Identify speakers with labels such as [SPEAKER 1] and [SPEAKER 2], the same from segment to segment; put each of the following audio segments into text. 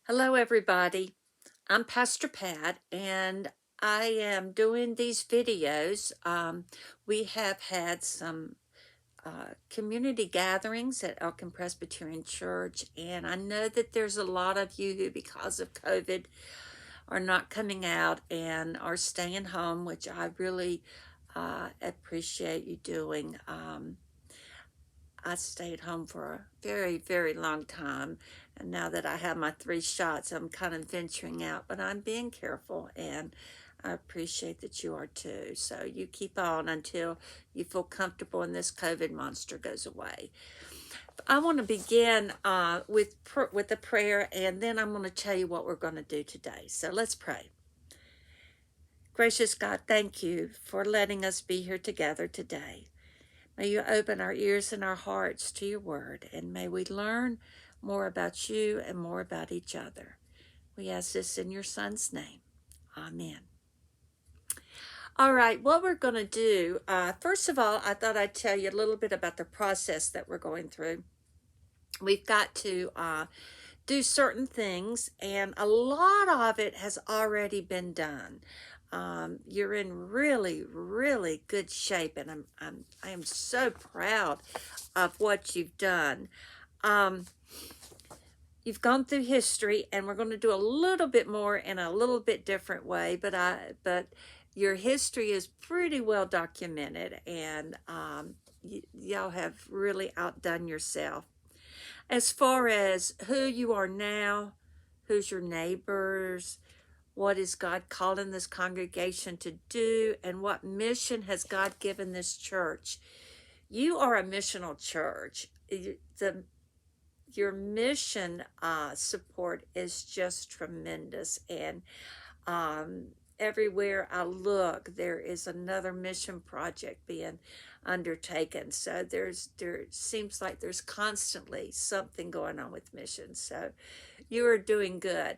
[SPEAKER 1] Hello, everybody. I'm Pastor Pat, and I am doing these videos. We have had some community gatherings at Elkin Presbyterian Church, and I know that there's a lot of you who, because of COVID, are not coming out and are staying home, which I really appreciate you doing. I stayed home for a very, very long time. And now that I have my 3 shots, I'm kind of venturing out, but I'm being careful, and I appreciate that you are too. So you keep on until you feel comfortable and this COVID monster goes away. I want to begin with a prayer, and then I'm going to tell you what we're going to do today. So let's pray. Gracious God, thank you for letting us be here together today. May you open our ears and our hearts to your word, and may we learn more about you and more about each other. We ask this in your Son's name. Amen. All right, what we're going to do, first of all, I thought I'd tell you a little bit about the process that we're going through. We've got to do certain things, and a lot of it has already been done. You're in really, really good shape, and I am so proud of what you've done. You've gone through history, and we're going to do a little bit more in a little bit different way, but your history is pretty well documented, and y'all have really outdone yourself. As far as who you are now, who's your neighbors, what is God calling this congregation to do, and what mission has God given this church? You are a missional church. Your mission support is just tremendous, and everywhere I look, there is another mission project being undertaken. So there seems like there's constantly something going on with missions. So you are doing good.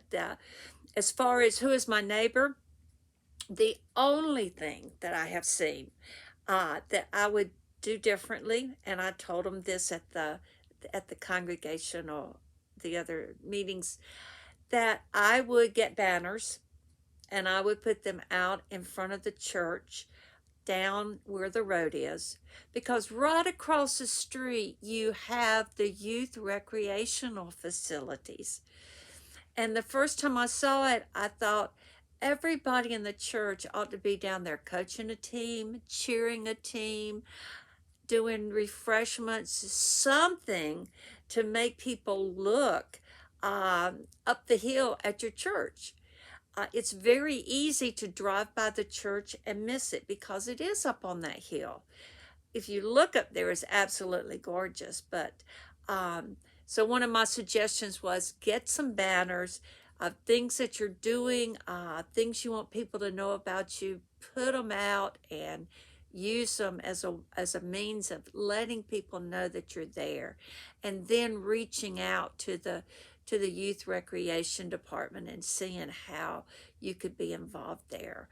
[SPEAKER 1] As far as who is my neighbor, the only thing that I have seen that I would do differently, and I told them this at the congregational, the other meetings, that I would get banners and I would put them out in front of the church down where the road is, because right across the street you have the youth recreational facilities. And the first time I saw it, I thought everybody in the church ought to be down there coaching a team, cheering a team, doing refreshments, something to make people look up the hill at your church. It's very easy to drive by the church and miss it because it is up on that hill. If you look up there, it's absolutely gorgeous. But so one of my suggestions was get some banners of things that you're doing, things you want people to know about you. Put them out and use them as a means of letting people know that you're there, and then reaching out to the youth recreation department and seeing how you could be involved there.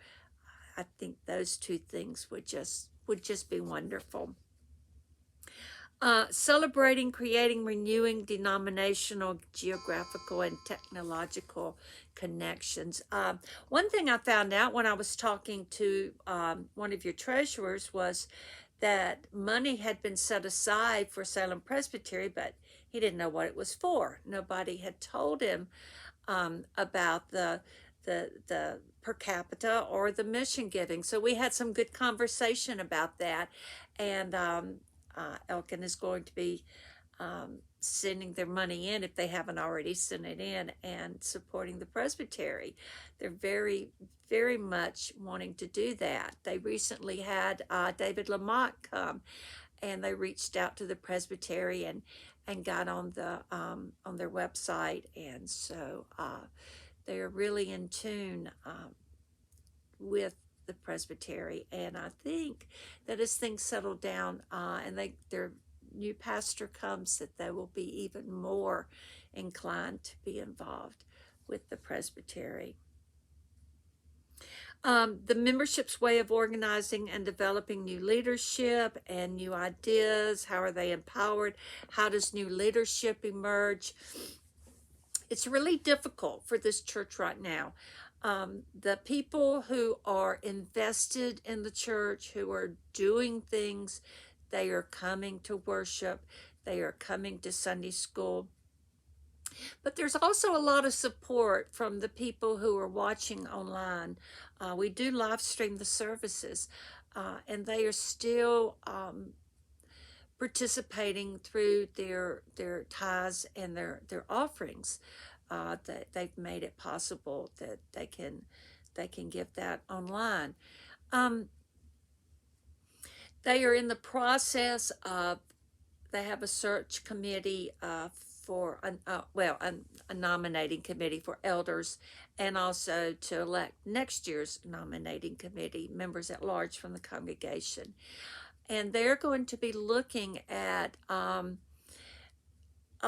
[SPEAKER 1] I think those two things would just be wonderful. Celebrating, creating, renewing denominational, geographical, and technological connections. One thing I found out when I was talking to one of your treasurers was that money had been set aside for Salem Presbytery, but he didn't know what it was for. Nobody had told him about the per capita or the mission giving. So we had some good conversation about that, and Elkin is going to be sending their money in, if they haven't already sent it in, and supporting the presbytery. They're very, very much wanting to do that. They recently had David Lamont come, and they reached out to the presbytery and got on their website, and so they are really in tune with the presbytery. And I think that as things settle down and their new pastor comes, that they will be even more inclined to be involved with the presbytery. The membership's way of organizing and developing new leadership and new ideas. How are they empowered? How does new leadership emerge? it's really difficult for this church right now. The people who are invested in the church, who are doing things, they are coming to worship, they are coming to Sunday school. But there's also a lot of support from the people who are watching online. We do live stream the services, and they are still participating through their tithes and their offerings. That they've made it possible that they can give that online. They are in the process of, they have a search committee for a nominating committee for elders, and also to elect next year's nominating committee members at large from the congregation. And they're going to be looking at a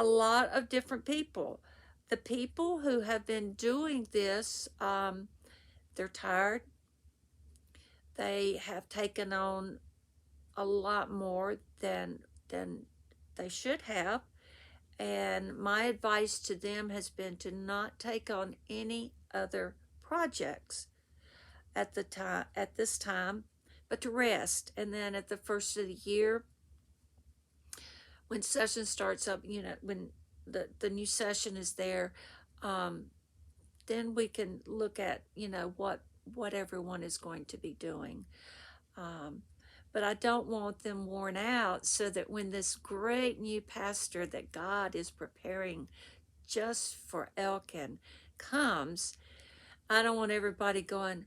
[SPEAKER 1] lot of different people. The people who have been doing this, they're tired. They have taken on a lot more than they should have. And my advice to them has been to not take on any other projects at this time, but to rest. And then at the first of the year, when session starts up, when the new session is there, then we can look at, what everyone is going to be doing. But I don't want them worn out, so that when this great new pastor that God is preparing just for Elkin comes, I don't want everybody going,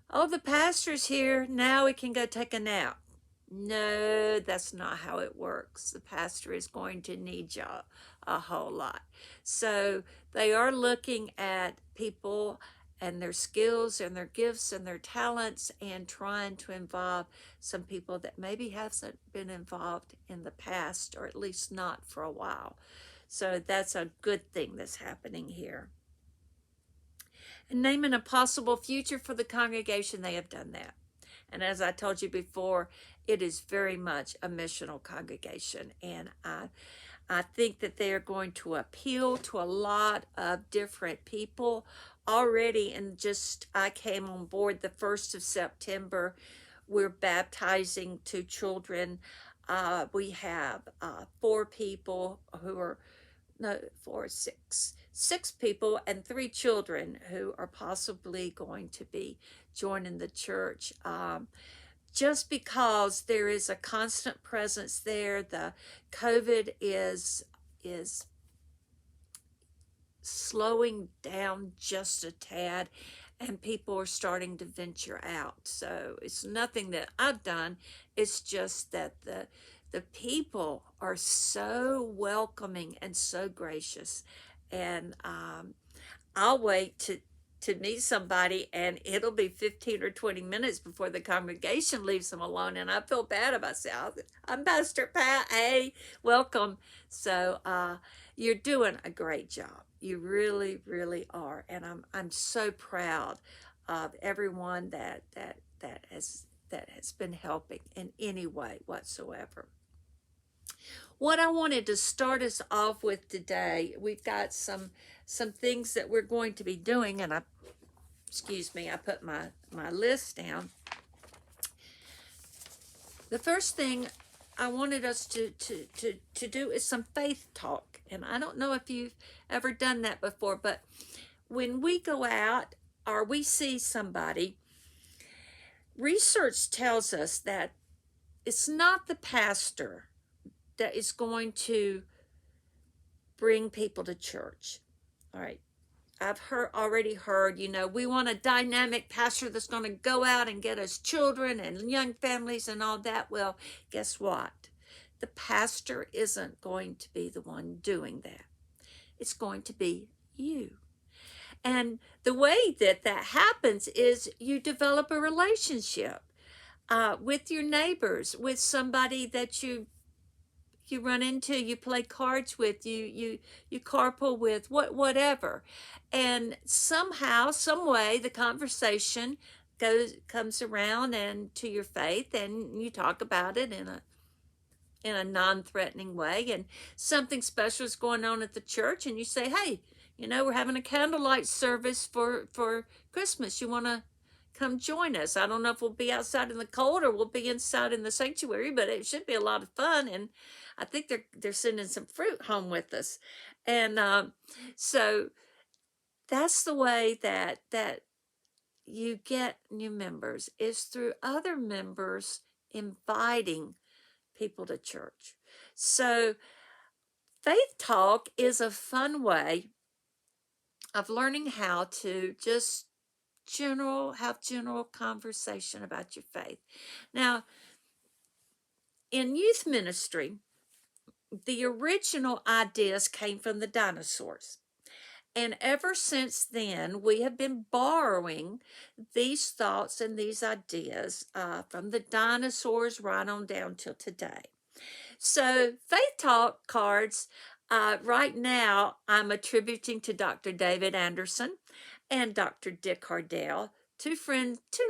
[SPEAKER 1] oh, the pastor's here, now we can go take a nap. No, that's not how it works. The pastor is going to need you a whole lot. So they are looking at people and their skills and their gifts and their talents, and trying to involve some people that maybe hasn't been involved in the past, or at least not for a while. So that's a good thing that's happening here. And naming a possible future for the congregation, they have done that. And as I told you before, it is very much a missional congregation. And I think that they are going to appeal to a lot of different people already. And I came on board the 1st of September. We're baptizing 2 children. We have 4 people who are, no, 4, 6. 6 people and 3 children who are possibly going to be joining the church. Just because there is a constant presence there, the COVID is slowing down just a tad, and people are starting to venture out. So it's nothing that I've done. It's just that the people are so welcoming and so gracious. And I'll wait to meet somebody, and it'll be 15 or 20 minutes before the congregation leaves them alone, and I feel bad about myself. I'm Pastor Pat. Hey, welcome. So you're doing a great job. You really, really are, and I'm so proud of everyone that has been helping in any way whatsoever. What I wanted to start us off with today, we've got some things that we're going to be doing, and I put my list down. The first thing I wanted us to do is some faith talk, and I don't know if you've ever done that before, but when we go out or we see somebody, research tells us that it's not the pastor that is going to bring people to church. All right. I've already heard, we want a dynamic pastor that's going to go out and get us children and young families and all that. Well, guess what? The pastor isn't going to be the one doing that. It's going to be you. And the way that happens is you develop a relationship with your neighbors, with somebody that you run into, you play cards with, you carpool with, whatever. And somehow, some way, the conversation comes around and to your faith, and you talk about it in a non-threatening way, and something special is going on at the church, and you say, hey, we're having a candlelight service for Christmas. You want to come join us? I don't know if we'll be outside in the cold or we'll be inside in the sanctuary, but it should be a lot of fun. And I think they're sending some fruit home with us. And so that's the way that you get new members, is through other members inviting people to church. So Faith Talk is a fun way of learning how to just have general conversation about your faith. Now, in youth ministry, the original ideas came from the dinosaurs. And ever since then, we have been borrowing these thoughts and these ideas from the dinosaurs right on down till today. So, Faith Talk cards, right now, I'm attributing to Dr. David Anderson and Dr. Dick Hardell, two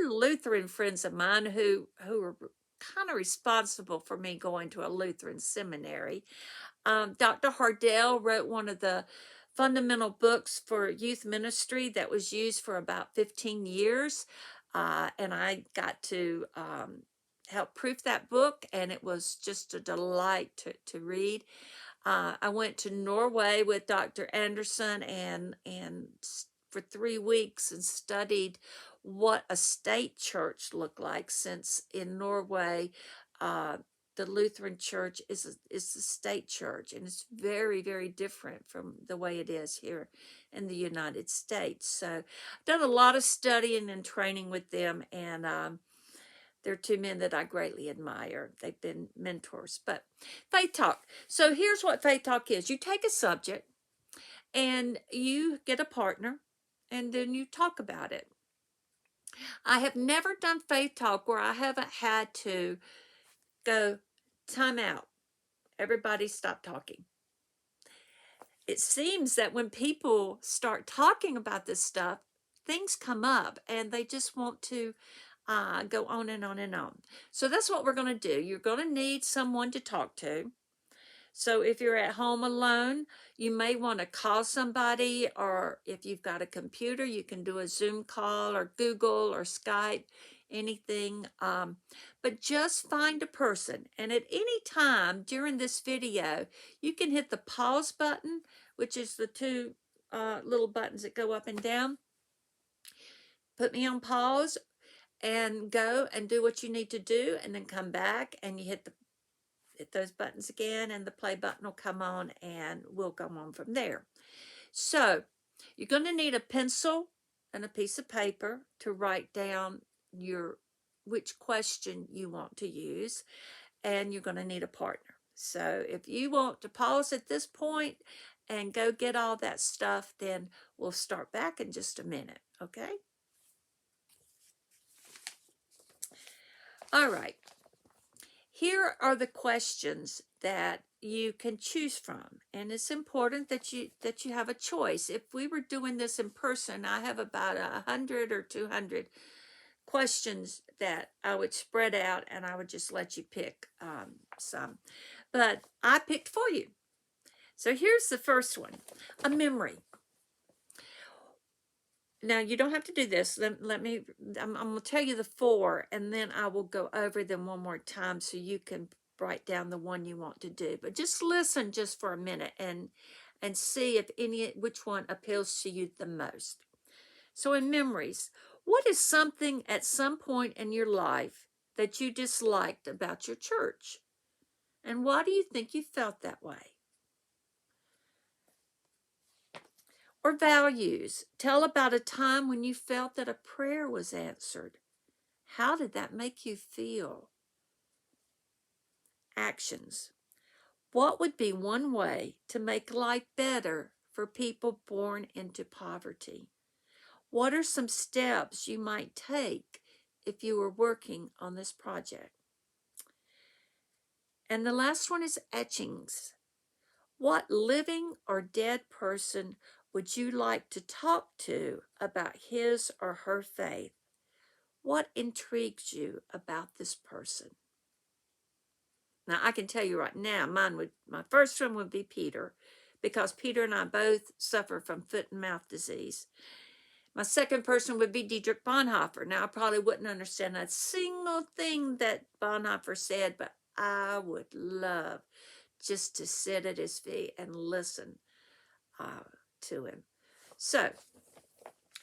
[SPEAKER 1] Lutheran friends of mine who are kind of responsible for me going to a Lutheran seminary. Dr. Hardell wrote one of the fundamental books for youth ministry that was used for about 15 years. And I got to help proof that book, and it was just a delight to read. I went to Norway with Dr. Anderson and for 3 weeks and studied what a state church looked like, since in Norway, the Lutheran Church is the state church, and it's very, very different from the way it is here in the United States. So I've done a lot of studying and training with them, and they're two men that I greatly admire. They've been mentors. But Faith Talk. So here's what Faith Talk is. You take a subject and you get a partner, and then you talk about it. I have never done Faith Talk where I haven't had to go, time out. Everybody stop talking. It seems that when people start talking about this stuff, things come up and they just want to go on and on and on. So that's what we're going to do. You're going to need someone to talk to. So if you're at home alone, you may want to call somebody, or if you've got a computer, you can do a Zoom call or Google or Skype, anything. But just find a person. And at any time during this video, you can hit the pause button, which is the two little buttons that go up and down. Put me on pause and go and do what you need to do, and then come back and you hit those buttons again, and the play button will come on, and we'll go on from there. So you're going to need a pencil and a piece of paper to write down which question you want to use, and you're going to need a partner. So if you want to pause at this point and go get all that stuff, then we'll start back in just a minute, okay? All right. Here are the questions that you can choose from, and it's important that you have a choice. If we were doing this in person, I have about 100 or 200 questions that I would spread out, and I would just let you pick some. But I picked for you. So here's the first one: a memory. Now, you don't have to do this. I'm going to tell you the 4, and then I will go over them one more time so you can write down the one you want to do. But just listen just for a minute and see if which one appeals to you the most. So in memories, what is something at some point in your life that you disliked about your church? And why do you think you felt that way? Or values. Tell about a time when you felt that a prayer was answered. How did that make you feel? Actions. What would be one way to make life better for people born into poverty? What are some steps you might take if you were working on this project? And the last one is etchings. What living or dead person would you like to talk to about his or her faith? What intrigues you about this person? Now, I can tell you right now, my first one would be Peter, because Peter and I both suffer from foot and mouth disease. My second person would be Dietrich Bonhoeffer. Now, I probably wouldn't understand a single thing that Bonhoeffer said, but I would love just to sit at his feet and listen to him. So,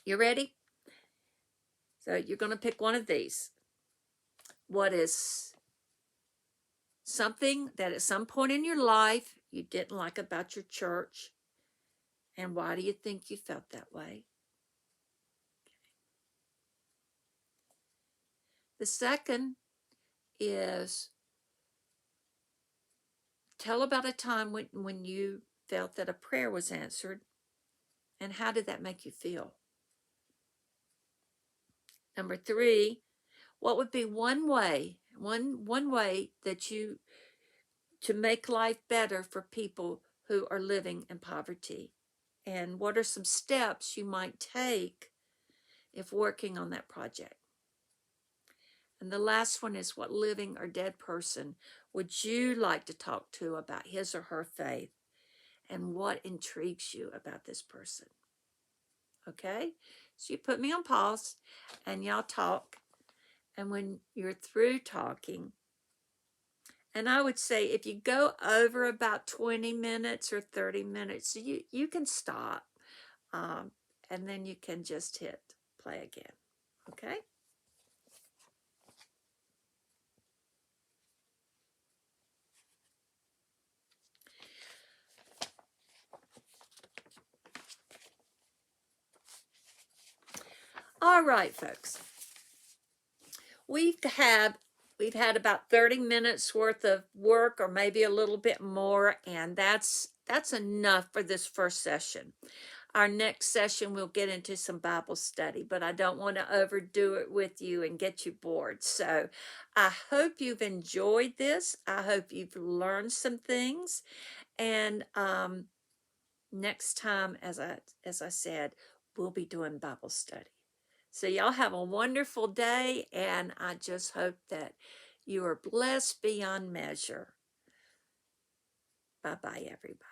[SPEAKER 1] you ready? So, you're going to pick one of these. What is something that at some point in your life you didn't like about your church? And why do you think you felt that way? The second is tell about a time when you felt that a prayer was answered, and how did that make you feel? Number 3, what would be one way that you to make life better for people who are living in poverty? And what are some steps you might take if working on that project? And the last one is, what living or dead person would you like to talk to about his or her faith? And what intrigues you about this person? Okay? So you put me on pause and y'all talk. And when you're through talking, and I would say if you go over about 20 minutes or 30 minutes, you can stop. And then you can just hit play again. Okay? All right, folks. We've had about 30 minutes worth of work, or maybe a little bit more, and that's enough for this first session. Our next session, we'll get into some Bible study, but I don't want to overdo it with you and get you bored. So I hope you've enjoyed this. I hope you've learned some things. And next time, as I said, we'll be doing Bible study. So y'all have a wonderful day, and I just hope that you are blessed beyond measure. Bye-bye, everybody.